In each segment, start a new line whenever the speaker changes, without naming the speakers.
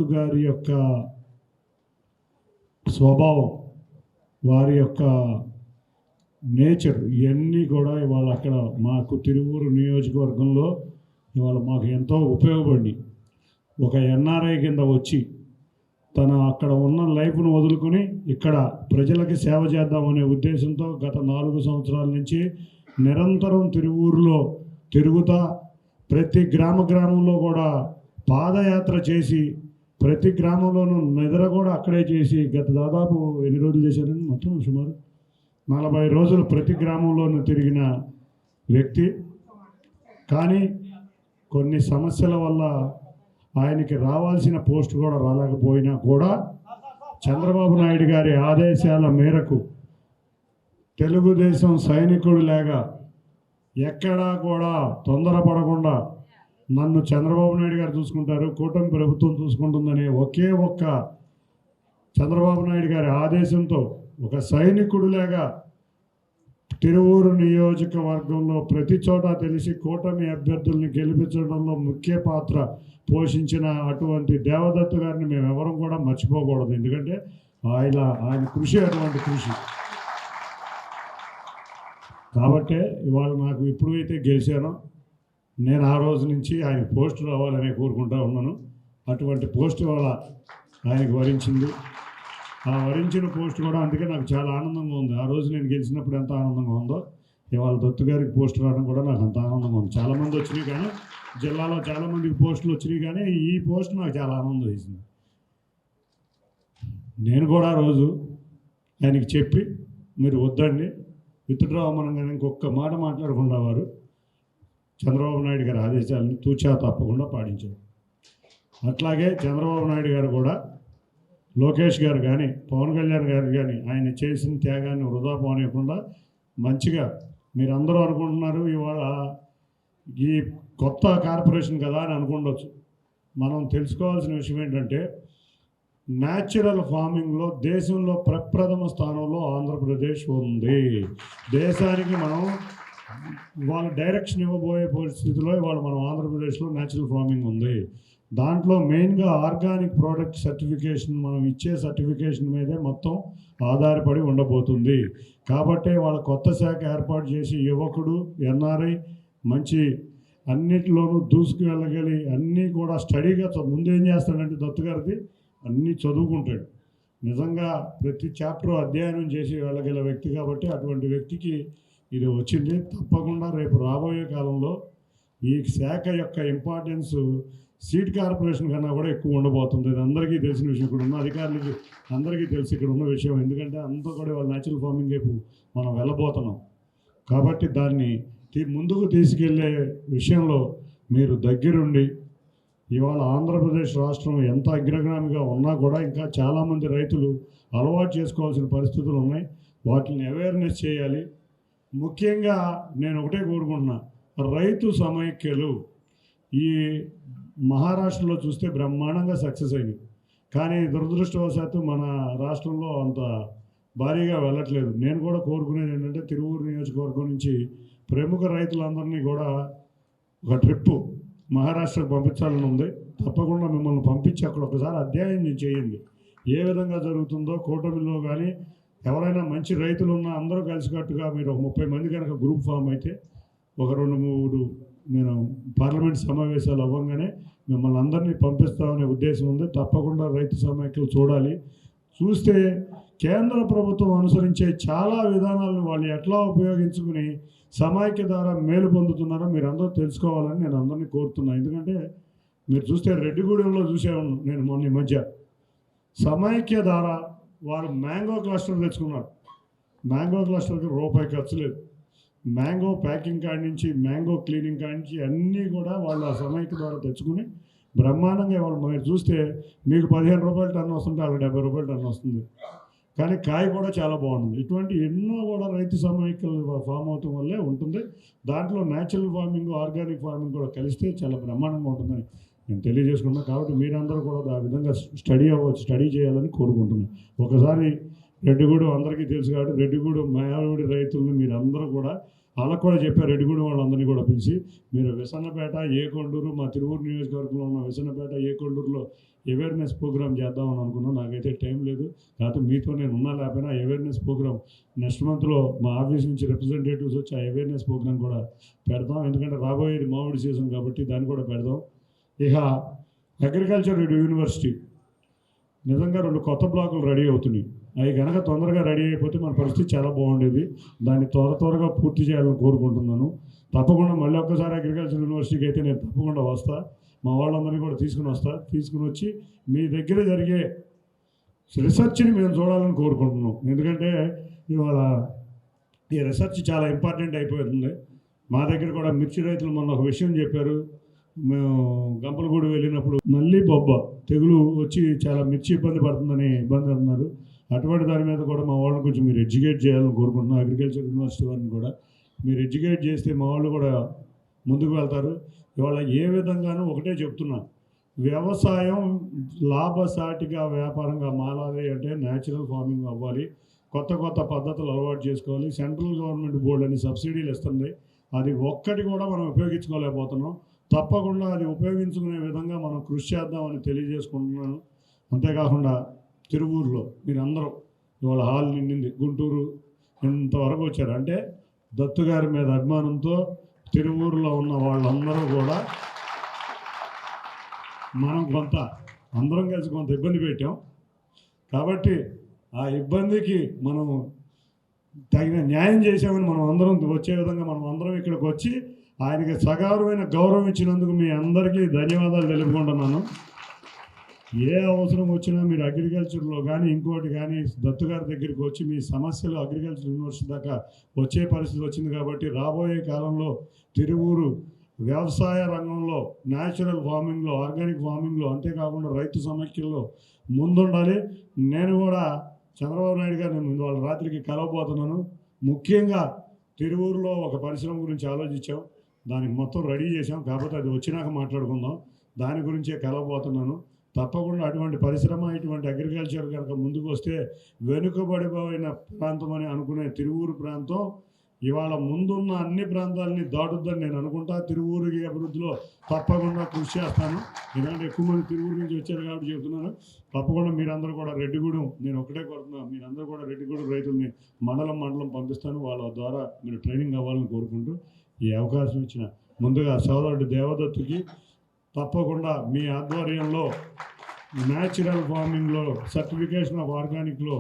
దత్తు గారి యొక్క స్వభావం, వారి యొక్క నేచర్ ఇవన్నీ కూడా ఇవాళ అక్కడ మాకు తిరువూరు నియోజకవర్గంలో ఇవాళ మాకు ఎంతో ఉపయోగపడి ఒక ఎన్ఆర్ఐ కింద వచ్చి తన అక్కడ ఉన్న లైఫ్ను వదులుకొని ఇక్కడ ప్రజలకి సేవ చేద్దామనే ఉద్దేశంతో గత 4 సంవత్సరాల నుంచి నిరంతరం తిరువూరులో తిరుగుతా ప్రతి గ్రామంలో కూడా పాదయాత్ర చేసి ప్రతి గ్రామంలోనూ నిద్ర కూడా అక్కడే చేసి గత దాదాపు ఎన్ని రోజులు చేశారని మొత్తం సుమారు 40 రోజులు ప్రతి గ్రామంలోనూ తిరిగిన వ్యక్తి. కానీ కొన్ని సమస్యల వల్ల ఆయనకి రావాల్సిన పోస్ట్ కూడా రాలేకపోయినా కూడా చంద్రబాబు నాయుడు గారి ఆదేశాల మేరకు తెలుగుదేశం సైనికుడు లేగా ఎక్కడా కూడా తొందరపడకుండా నన్ను చంద్రబాబు నాయుడు గారు చూసుకుంటారు, కూటమి ప్రభుత్వం చూసుకుంటుందనే ఒకే ఒక్క చంద్రబాబు నాయుడు గారి ఆదేశంతో ఒక సైనికుడు లేగా తిరువూరు నియోజకవర్గంలో ప్రతి చోట తెలిసి కూటమి అభ్యర్థుల్ని గెలిపించడంలో ముఖ్య పాత్ర పోషించిన అటువంటి దేవదత్తు గారిని మేము ఎవరం కూడా మర్చిపోకూడదు. ఎందుకంటే ఆయన కృషి అటువంటి కృషి కాబట్టే ఇవాళ నాకు ఎప్పుడైతే గెలిచానో నేను ఆ రోజు నుంచి ఆయన పోస్ట్ రావాలని కోరుకుంటా ఉన్నాను. అటువంటి పోస్ట్ ఇవాళ ఆయనకు వరించింది. ఆ వరించిన పోస్ట్ కూడా అందుకే నాకు చాలా ఆనందంగా ఉంది. ఆ రోజు నేను గెలిచినప్పుడు ఎంత ఆనందంగా ఉందో ఇవాళ దత్తు గారికి పోస్ట్ రావడం కూడా నాకు అంత ఆనందంగా ఉంది. చాలామంది వచ్చినాయి కానీ జిల్లాలో చాలామందికి పోస్టులు వచ్చినాయి కానీ ఈ పోస్ట్ నాకు చాలా ఆనందం వేసింది. నేను కూడా ఆ రోజు ఆయనకి చెప్పి మీరు వద్దండి విత్డ్రా అవ్వమనగానే ఇంకొక మాట మాట్లాడకుండా వారు చంద్రబాబు నాయుడు గారి ఆదేశాలను తూచా తప్పకుండా పాటించారు. అట్లాగే చంద్రబాబు నాయుడు గారు కూడా లోకేష్ గారు కానీ పవన్ కళ్యాణ్ గారు కానీ ఆయన చేసిన త్యాగాన్ని వృధా పోనీయకుండా మంచిగా మీరందరూ అనుకుంటున్నారు ఇవాళ ఈ కొత్త కార్పొరేషన్ కదా అని అనుకుండొచ్చు. మనం తెలుసుకోవాల్సిన విషయం ఏంటంటే న్యాచురల్ ఫార్మింగ్లో దేశంలో ప్రప్రథమ స్థానంలో ఆంధ్రప్రదేశ్ ఉంది. దేశానికి మనం వాళ్ళ డైరెక్షన్ ఇవ్వబోయే పరిస్థితిలో ఇవాళ మనం ఆంధ్రప్రదేశ్లో న్యాచురల్ ఫార్మింగ్ ఉంది. దాంట్లో మెయిన్గా ఆర్గానిక్ ప్రోడక్ట్ సర్టిఫికేషన్ మనం ఇచ్చే సర్టిఫికేషన్ మీదే మొత్తం ఆధారపడి ఉండబోతుంది. కాబట్టి వాళ్ళ కొత్త శాఖ ఏర్పాటు చేసి యువకుడు ఎన్ఆర్ఐ మంచి అన్నిటిలోనూ దూసుకు వెళ్ళగలి అన్నీ కూడా స్టడీగా ముందు ఏం చేస్తాడంటే దత్తు గారిది అన్నీ చదువుకుంటాడు. నిజంగా ప్రతి చాప్టర్ అధ్యయనం చేసి వెళ్ళగల వ్యక్తి కాబట్టి అటువంటి వ్యక్తికి ఇది వచ్చింది. తప్పకుండా రేపు రాబోయే కాలంలో ఈ శాఖ యొక్క ఇంపార్టెన్స్ సీడ్ కార్పొరేషన్ కన్నా కూడా ఎక్కువ ఉండబోతుంది. ఇది అందరికీ తెలిసిన విషయం, ఇక్కడ ఉన్న అధికారులకి అందరికీ తెలిసి ఇక్కడ ఉన్న విషయం. ఎందుకంటే అంతా కూడా వాళ్ళ న్యాచురల్ ఫార్మింగ్ వైపు మనం వెళ్ళబోతున్నాం. కాబట్టి దాన్ని ముందుకు తీసుకెళ్లే విషయంలో మీరు దగ్గరుండి ఇవాళ ఆంధ్రప్రదేశ్ రాష్ట్రం ఎంత అగ్రగామిగా ఉన్నా కూడా ఇంకా చాలామంది రైతులు అలవాటు చేసుకోవాల్సిన పరిస్థితులు ఉన్నాయి. వాటిని అవేర్నెస్ చేయాలి. ముఖ్యంగా నేను ఒకటే కోరుకుంటున్నా, రైతు సమైక్యలు ఈ మహారాష్ట్రలో చూస్తే బ్రహ్మాండంగా సక్సెస్ అయింది. కానీ దురదృష్టవశాత్తు మన రాష్ట్రంలో అంత భారీగా వెళ్ళట్లేదు. నేను కూడా కోరుకునేది ఏంటంటే తిరువూరు నియోజకవర్గం నుంచి ప్రముఖ రైతులందరినీ కూడా ఒక ట్రిప్పు మహారాష్ట్రకు పంపించాలని ఉంది. తప్పకుండా మిమ్మల్ని పంపించి అక్కడ ఒకసారి అధ్యయనం చేయండి. ఏ విధంగా జరుగుతుందో కూటమిలో కానీ ఎవరైనా మంచి రైతులు ఉన్నా అందరూ కలిసికట్టుగా మీరు ఒక 30 మంది కనుక గ్రూప్ ఫామ్ అయితే ఒక 2-3 నేను పార్లమెంట్ సమావేశాలు అవ్వగానే మిమ్మల్ని అందరినీ పంపిస్తామనే ఉద్దేశం ఉంది. తప్పకుండా రైతు సమైక్యలు చూడాలి. చూస్తే కేంద్ర ప్రభుత్వం అనుసరించే చాలా విధానాలను వాళ్ళు ఎట్లా ఉపయోగించుకుని సమైక్య ద్వారా మేలు పొందుతున్నారో మీరు అందరూ తెలుసుకోవాలని నేను అందరినీ కోరుతున్నాను. ఎందుకంటే మీరు చూస్తే రెడ్డిగూడెంలో చూసేవాళ్ళు నేను మొన్న ఈ మధ్య సమైక్య ద్వారా వారు మ్యాంగో క్లస్టర్ తెచ్చుకున్నారు. మ్యాంగో క్లస్టర్కి రూపాయి ఖర్చు లేదు. మ్యాంగో ప్యాకింగ్ కాడి నుంచి మ్యాంగో క్లీనింగ్ కాడి నుంచి అన్నీ కూడా వాళ్ళు ఆ సమైక్య ద్వారా తెచ్చుకుని బ్రహ్మాండంగా వాళ్ళు మీరు చూస్తే మీకు 15 రూపాయల టన్ను వస్తుంటే వాళ్ళకి 70 రూపాయల టన్ను వస్తుంది. కానీ కాయ కూడా చాలా బాగుంటుంది. ఇటువంటి ఎన్నో కూడా రైతు సమైక్యలు ఫామ్ అవటం వల్లే ఉంటుంది. దాంట్లో న్యాచురల్ ఫార్మింగ్ ఆర్గానిక్ ఫార్మింగ్ కూడా కలిస్తే చాలా బ్రహ్మాండంగా ఉంటుందని నేను తెలియజేసుకున్నాను. కాబట్టి మీరందరూ కూడా ఆ విధంగా స్టడీ చేయాలని కోరుకుంటున్నాను. ఒకసారి రెడ్డిగూడెం అందరికీ తెలుసు కాబట్టి రెడ్డిగూడెం మాయావూడి రైతులను మీరందరూ కూడా వాళ్ళకు కూడా చెప్పారు, రెడ్డిగూడెం వాళ్ళందరినీ కూడా పిలిచి మీరు విసన్నపేట, ఏకొండూరు, మా తిరువూరు నియోజకవర్గంలో ఉన్న విసన్నపేట, ఏకొండూరులో అవేర్నెస్ ప్రోగ్రామ్ చేద్దామని అనుకున్నాను. నాకైతే టైం లేదు, కాకపోతే మీతో నేను ఉన్నా లేకపోయినా అవేర్నెస్ ప్రోగ్రామ్ నెక్స్ట్ మంత్లో మా ఆఫీస్ నుంచి రిప్రజెంటేటివ్స్ వచ్చి ఆ అవేర్నెస్ ప్రోగ్రామ్ కూడా పెడతాం. ఎందుకంటే రాబోయేది మామిడి సీజన్ కాబట్టి దాన్ని కూడా పెడదాం. ఇక అగ్రికల్చర్ యూనివర్సిటీ నిజంగా 2 కొత్త బ్లాకులు రెడీ అవుతున్నాయి. అవి కనుక తొందరగా రెడీ అయిపోతే మన పరిస్థితి చాలా బాగుండేది. దాన్ని త్వరగా పూర్తి చేయాలని కోరుకుంటున్నాను. తప్పకుండా మళ్ళీ ఒక్కసారి అగ్రికల్చర్ యూనివర్సిటీకి అయితే నేను తప్పకుండా వస్తా. మా వాళ్ళందరినీ కూడా తీసుకుని వచ్చి మీ దగ్గర జరిగే రీసెర్చ్ని మేము చూడాలని కోరుకుంటున్నాం. ఎందుకంటే ఇవాళ ఈ రీసెర్చ్ చాలా ఇంపార్టెంట్ అయిపోతుంది. మా దగ్గర కూడా మిర్చి రైతులు మొన్న ఒక విషయం చెప్పారు. మేము గంపలగూడు వెళ్ళినప్పుడు నల్లి బొబ్బ తెగులు వచ్చి చాలా మిర్చి ఇబ్బంది అన్నారు. అటువంటి దాని మీద కూడా మా వాళ్ళని కొంచెం మీరు ఎడ్యుకేట్ చేయాలని కోరుకుంటున్నాం. అగ్రికల్చర్ యూనివర్సిటీ వారిని కూడా మీరు ఎడ్యుకేట్ చేస్తే మా వాళ్ళు కూడా ముందుకు వెళ్తారు. ఇవాళ ఏ విధంగానూ ఒకటే చెప్తున్నా, వ్యవసాయం లాభసాటిగా వ్యాపారంగా మారాలి అంటే న్యాచురల్ ఫార్మింగ్ అవ్వాలి. కొత్త పద్ధతులు అలవాటు చేసుకోవాలి. సెంట్రల్ గవర్నమెంట్ బోర్డు అని సబ్సిడీలు ఇస్తుంది, అది ఒక్కటి కూడా మనం ఉపయోగించుకోలేకపోతున్నాం. తప్పకుండా అది ఉపయోగించుకునే విధంగా మనం కృషి చేద్దామని తెలియజేసుకుంటున్నాను. అంతేకాకుండా తిరువూరులో మీరందరూ ఇవాళ హాల్ నిండింది. గుంటూరు ఇంతవరకు వచ్చారు అంటే దత్తు గారి మీద అభిమానంతో తిరువూరులో ఉన్న వాళ్ళందరూ కూడా మనం అందరం కలిసి కొంత ఇబ్బంది పెట్టాం. కాబట్టి ఆ ఇబ్బందికి మనం తగిన న్యాయం చేసామని మనం అందరం వచ్చే విధంగా మనం అందరం ఇక్కడికి వచ్చి ఆయనకి సగౌరవమైన గౌరవం ఇచ్చినందుకు మీ అందరికీ ధన్యవాదాలు తెలుపుకుంటున్నాను. ఏ అవసరం వచ్చినా మీరు అగ్రికల్చర్లో కానీ ఇంకోటి కానీ దత్తు గారి దగ్గరికి వచ్చి మీ సమస్యలు అగ్రికల్చర్ యూనివర్సిటీ దాకా వచ్చే పరిస్థితి వచ్చింది. కాబట్టి రాబోయే కాలంలో తిరువూరు వ్యవసాయ రంగంలో, న్యాచురల్ ఫార్మింగ్లో, ఆర్గానిక్ ఫార్మింగ్లో, అంతేకాకుండా రైతు సమైక్యంలో ముందుండాలి. నేను కూడా చంద్రబాబు నాయుడు గారిని వాళ్ళ రాత్రికి కలవబోతున్నాను. ముఖ్యంగా తిరువూరులో ఒక పరిశ్రమ గురించి ఆలోచించాం, దానికి మొత్తం రెడీ చేసాం. కాకపోతే అది వచ్చినాక మాట్లాడుకుందాం. దాని గురించే కలవబోతున్నాను. తప్పకుండా అటువంటి పరిశ్రమ, ఇటువంటి అగ్రికల్చర్ కనుక ముందుకు వస్తే వెనుకబడిపోయిన ప్రాంతం అని అనుకునే తిరువూరు ప్రాంతం ఇవాళ ముందున్న అన్ని ప్రాంతాలని దాటుద్దని నేను అనుకుంటా. తిరువూరుకి అభివృద్ధిలో తప్పకుండా కృషి చేస్తాను. ఎందుకంటే ఎక్కువ మంది తిరువూరు నుంచి వచ్చారు కాబట్టి చెబుతున్నాను. తప్పకుండా మీరందరూ కూడా రెడ్డిగూడెం, నేను ఒకటే కోరుతున్నాను, మీరందరూ కూడా రెడ్డిగూడెం రైతుల్ని మండలం పంపిస్తాను. వాళ్ళ ద్వారా మీరు ట్రైనింగ్ అవ్వాలని కోరుకుంటూ ఈ అవకాశం ఇచ్చిన ముందుగా సోదరుడు దేవదత్తుకి తప్పకుండా మీ ఆధ్వర్యంలో న్యాచురల్ ఫార్మింగ్లో, సర్టిఫికేషన్ ఆఫ్ ఆర్గానిక్లో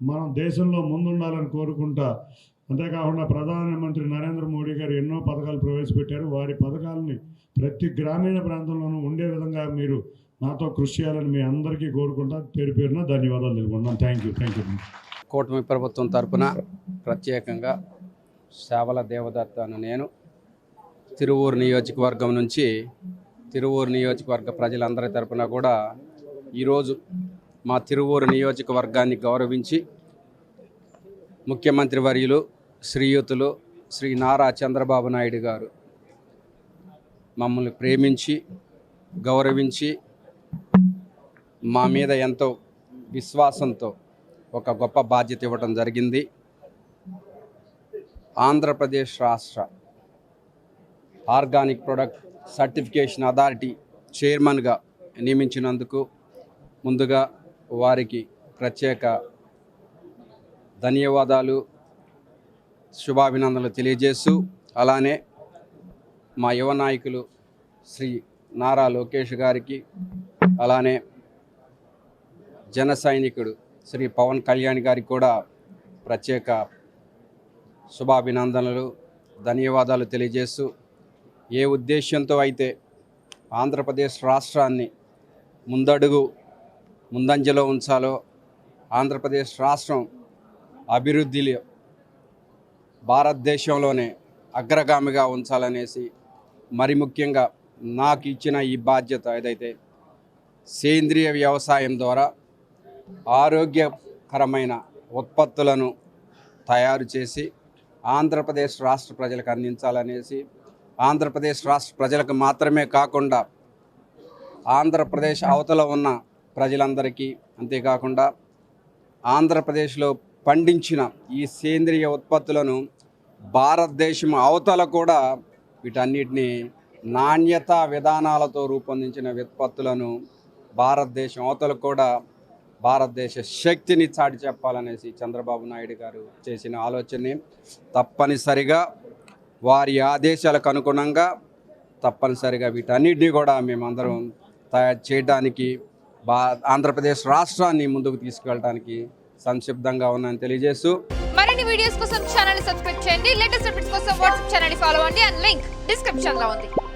మనం దేశంలో ముందుండాలని కోరుకుంటా. అంతేకాకుండా ప్రధానమంత్రి నరేంద్ర మోడీ గారు ఎన్నో పథకాలు ప్రవేశపెట్టారు. వారి పథకాలని ప్రతి గ్రామీణ ప్రాంతంలోనూ ఉండే విధంగా మీరు నాతో కృషి చేయాలని మీ అందరికీ కోరుకుంటా. పేరున ధన్యవాదాలు తెలుపుకుంటున్నాను. Thank you.
కూటమి ప్రభుత్వం తరఫున ప్రత్యేకంగా సేవల దేవదత్త అను నేను తిరువూరు నియోజకవర్గం నుంచి తిరువూరు నియోజకవర్గ ప్రజలందరి తరఫున కూడా ఈరోజు మా తిరువూరు నియోజకవర్గాన్ని గౌరవించి ముఖ్యమంత్రి వర్యులు శ్రీయుతులు శ్రీ నారా చంద్రబాబు నాయుడు గారు మమ్మల్ని ప్రేమించి గౌరవించి మా మీద ఎంతో విశ్వాసంతో ఒక గొప్ప బాధ్యత ఇవ్వడం జరిగింది. ఆంధ్రప్రదేశ్ రాష్ట్ర ఆర్గానిక్ ప్రొడక్ట్ సర్టిఫికేషన్ అథారిటీ చైర్మన్గా నియమించినందుకు ముందుగా వారికి ప్రత్యేక ధన్యవాదాలు, శుభాభినందనలు తెలియజేస్తూ, అలానే మా యువ నాయకులు శ్రీ నారా లోకేష్ గారికి, అలానే జన సైనికుడు శ్రీ పవన్ కళ్యాణ్ గారికి కూడా ప్రత్యేక శుభాభినందనలు, ధన్యవాదాలు తెలియజేస్తూ, ఏ ఉద్దేశంతో అయితే ఆంధ్రప్రదేశ్ రాష్ట్రాన్ని ముందంజలో ఉంచాలో, ఆంధ్రప్రదేశ్ రాష్ట్రం అభివృద్ధిలో భారతదేశంలోనే అగ్రగామిగా ఉంచాలనేసి, మరి ముఖ్యంగా నాకు ఇచ్చిన ఈ బాధ్యత ఏదైతే సేంద్రియ వ్యవసాయం ద్వారా ఆరోగ్యకరమైన ఉత్పత్తులను తయారు చేసి ఆంధ్రప్రదేశ్ రాష్ట్ర ప్రజలకు అందించాలనేసి, ఆంధ్రప్రదేశ్ రాష్ట్ర ప్రజలకు మాత్రమే కాకుండా ఆంధ్రప్రదేశ్ అవతల ఉన్న ప్రజలందరికీ, అంతేకాకుండా ఆంధ్రప్రదేశ్లో పండించిన ఈ సేంద్రియ ఉత్పత్తులను భారతదేశం అవతల కూడా వీటన్నిటిని నాణ్యత విధానాలతో రూపొందించిన విత్పత్తులను భారతదేశం అవతల కూడా భారతదేశ శక్తిని చాటి చెప్పాలనేసి చంద్రబాబు నాయుడు గారు చేసిన ఆలోచనని తప్పనిసరిగా వారి ఆదేశాలకు అనుగుణంగా తప్పనిసరిగా వీటన్నిటిని కూడా మేమందరం తయారు చేయడానికి ఆంధ్రప్రదేశ్ రాష్ట్రాన్ని ముందుకు తీసుకెళ్ళడానికి సంసిద్ధంగా ఉన్నానని తెలియజేస్తూ
మరిన్ని వీడియోస్ కోసం ఛానల్ ని సబ్స్క్రైబ్ చేయండి. లేటెస్ట్ అప్డేట్స్ కోసం వాట్సాప్ ఛానల్ ని ఫాలో అవ్వండి. అండ్ లింక్ డిస్క్రిప్షన్ లో ఉంది.